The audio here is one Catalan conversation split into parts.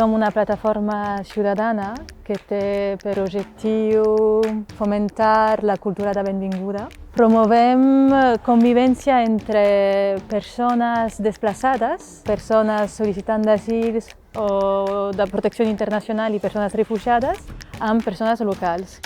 Som una plataforma ciutadana que té per objectiu fomentar la cultura de benvinguda. Promovem convivència entre persones desplaçades, persones sol·licitants d'asil o de protecció internacional i persones refugiades amb persones locals.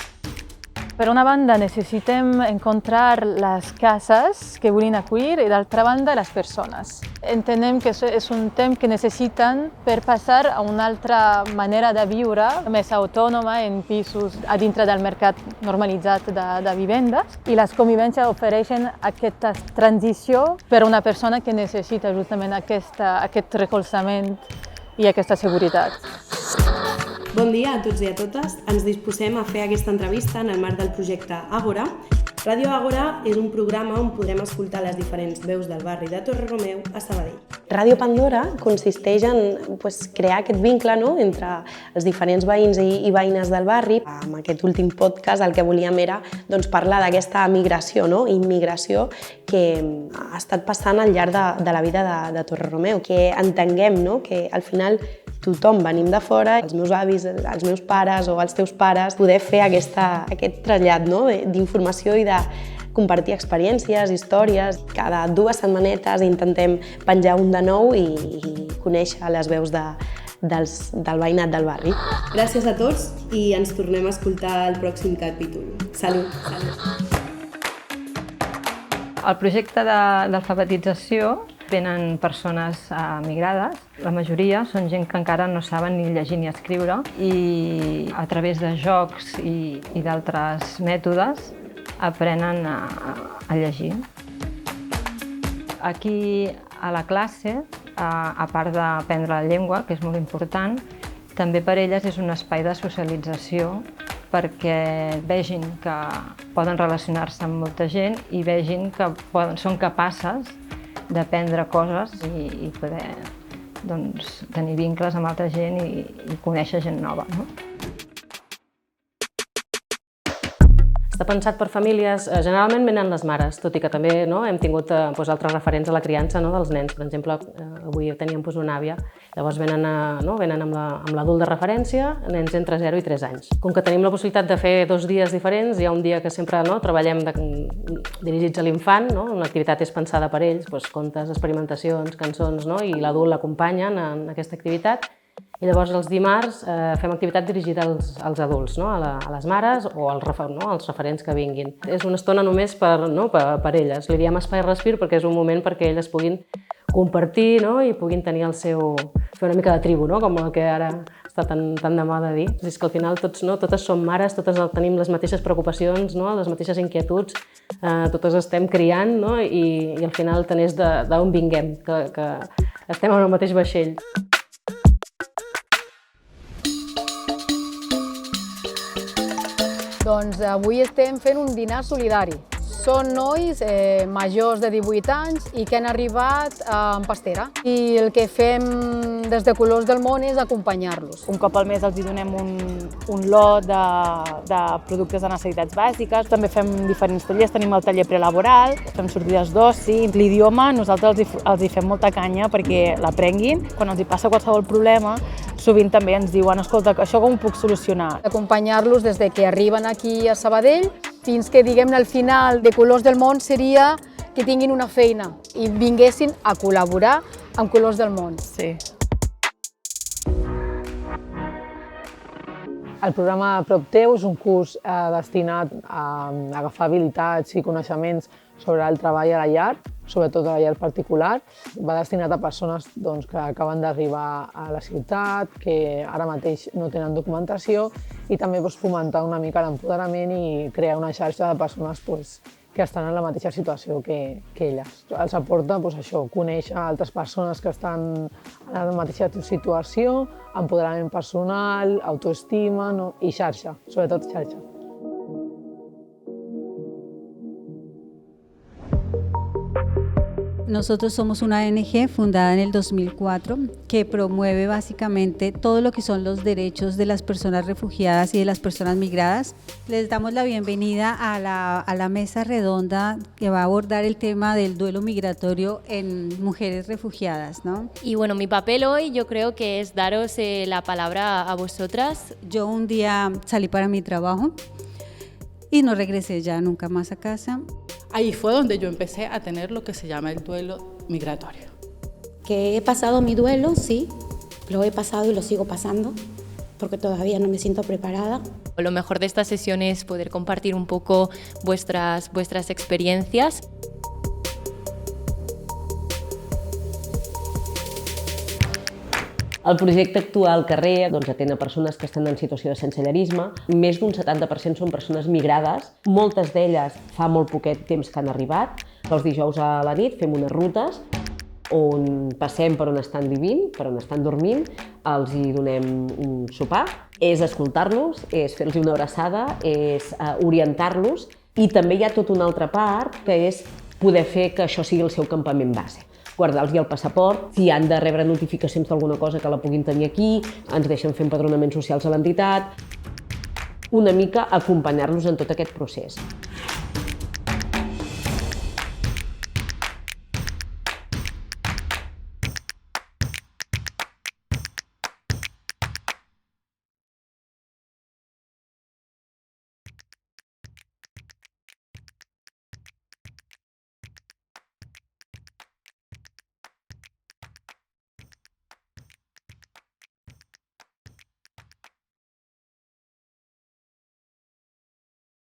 Per una banda necessitem encontrar les cases que vulguin acollir i d'altra banda les persones. Entenem que és un temps que necessiten per passar a una altra manera de viure, més autònoma en pisos a dintre del mercat normalitzat de vivendes, i les convivències ofereixen aquesta transició per a una persona que necessita justament aquest recolzament i aquesta seguretat. Bon dia a tots i a totes. Ens disposem a fer aquesta entrevista en el marc del projecte Àgora. Ràdio Àgora és un programa on podrem escoltar les diferents veus del barri de Torre-Romeu a Sabadell. Ràdio Pandora consisteix en crear aquest vincle entre els diferents veïns i veïnes del barri. Amb aquest últim podcast el que volíem era parlar d'aquesta migració, immigració que ha estat passant al llarg de la vida de Torre-Romeu. Que entenguem que al final tothom venim de fora, els meus avis, els meus pares o els teus pares, poder fer aquest trasllat d'informació i de compartir experiències, històries. Cada 2 setmanetes intentem penjar un de nou i conèixer les veus del veïnat del barri. Gràcies a tots i ens tornem a escoltar el pròxim capítol. Salut! El projecte d'alfabetització venen persones migrades, la majoria són gent que encara no saben ni llegir ni escriure i a través de jocs i d'altres mètodes aprenen a llegir. Aquí a la classe, a part d'aprendre la llengua, que és molt important, també per elles és un espai de socialització perquè vegin que poden relacionar-se amb molta gent i vegin que són capaces d'aprendre coses i poder tenir vincles amb altra gent i conèixer gent nova. Està pensat per famílies, generalment venen les mares, tot i que també hem tingut altres referents a la criança dels nens. Per exemple, avui teníem una àvia, llavors venen amb l'adult de referència, nens entre 0 i 3 anys. Com que tenim la possibilitat de fer 2 dies diferents, hi ha un dia que sempre treballem dirigits a l'infant, una activitat és pensada per ells, contes, experimentacions, cançons, i l'adult l'acompanyen en aquesta activitat. I llavors els dimarts fem activitat dirigida als adults, a les mares o als referents que vinguin. És una estona només per elles. Li diem espai respir perquè és un moment perquè elles puguin compartir i puguin tenir fer una mica de tribu, com el que ara està tan de moda dir. És que al final totes som mares, totes tenim les mateixes preocupacions, les mateixes inquietuds, totes estem criant i al final tant és d'on vinguem, que estem en el mateix vaixell. Doncs avui estem fent un dinar solidari. Són nois majors de 18 anys i que han arribat amb pastera. I el que fem des de Colors del Món és acompanyar-los. Un cop al mes els donem un lot de productes de necessitats bàsiques. També fem diferents tallers, tenim el taller prelaboral, fem sortides d'oci. L'idioma nosaltres els fem molta canya perquè l'aprenguin. Quan els passa qualsevol problema, sovint també ens diuen escolta, això com ho puc solucionar? Acompanyar-los des que arriben aquí a Sabadell fins que, diguem-ne, al final de Colors del Món seria que tinguin una feina i vinguessin a col·laborar amb Colors del Món. Sí. El programa Prop Teu és un curs destinat a agafar habilitats i coneixements sobre el treball a la llar, sobretot a la llar particular. Va destinat a persones que acaben d'arribar a la ciutat, que ara mateix no tenen documentació, i també fomentar una mica l'empoderament i crear una xarxa de persones que estan en la mateixa situació que elles. Els aporta conèixer altres persones que estan en la mateixa situació, empoderament personal, autoestima i xarxa, sobretot xarxa. Nosotros somos una ONG fundada en el 2004 que promueve básicamente todo lo que son los derechos de las personas refugiadas y de las personas migradas. Les damos la bienvenida a la mesa redonda que va a abordar el tema del duelo migratorio en mujeres refugiadas, ¿no? Y bueno, mi papel hoy yo creo que es daros la palabra a vosotras. Yo un día salí para mi trabajo y no regresé ya nunca más a casa. Ahí fue donde yo empecé a tener lo que se llama el duelo migratorio. Que he pasado mi duelo, sí, lo he pasado y lo sigo pasando, porque todavía no me siento preparada. Lo mejor de esta sesión es poder compartir un poco vuestras experiencias. El projecte actua al carrer, atén a persones que estan en situació de sensellarisme. Més d'un 70% són persones migrades. Moltes d'elles fa molt poquet temps que han arribat. Els dijous a la nit fem unes rutes on passem per on estan vivint, per on estan dormint, els hi donem un sopar. És escoltar-los, és fer-los una abraçada, és orientar-los, i també hi ha tota una altra part que és poder fer que això sigui el seu campament base. Guardar-los el passaport, si han de rebre notificacions d'alguna cosa que la puguin tenir aquí, ens deixen fer empadronaments socials a l'entitat, una mica acompanyar-los en tot aquest procés.